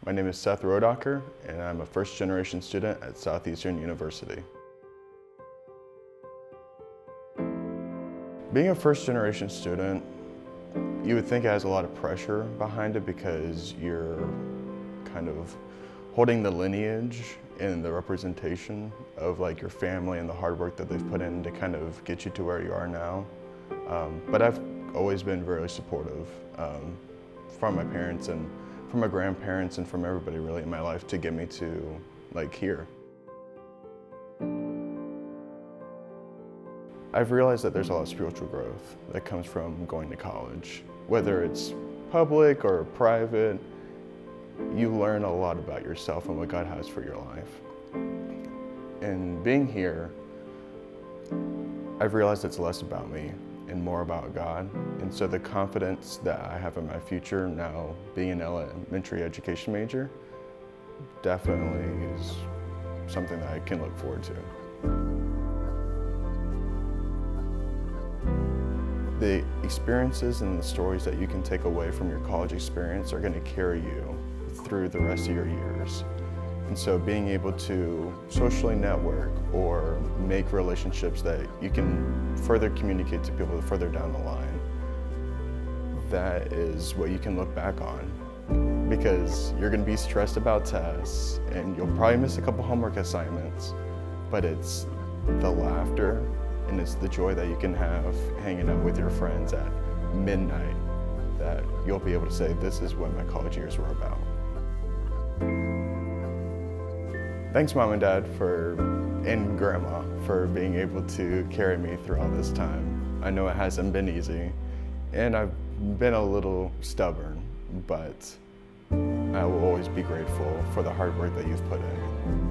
My name is Seth Rodocker, and I'm a first-generation student at Southeastern University. Being a first-generation student, you would think it has a lot of pressure behind it because you're kind of holding the lineage and the representation of like your family and the hard work that they've put in to kind of get you to where you are now. But I've always been very supportive from my parents and from my grandparents and from everybody really in my life to get me to like here. I've realized that there's a lot of spiritual growth that comes from going to college. Whether it's public or private, you learn a lot about yourself and what God has for your life. And being here, I've realized it's less about me and more about God. And so the confidence that I have in my future now, being an elementary education major, definitely is something that I can look forward to. The experiences and the stories that you can take away from your college experience are going to carry you through the rest of your years. And so being able to socially network or make relationships that you can further communicate to people further down the line, that is what you can look back on. Because you're going to be stressed about tests and you'll probably miss a couple homework assignments, but it's the laughter and it's the joy that you can have hanging out with your friends at midnight that you'll be able to say, this is what my college years were about. Thanks, Mom and Dad, and Grandma, for being able to carry me through all this time. I know it hasn't been easy, and I've been a little stubborn, but I will always be grateful for the hard work that you've put in.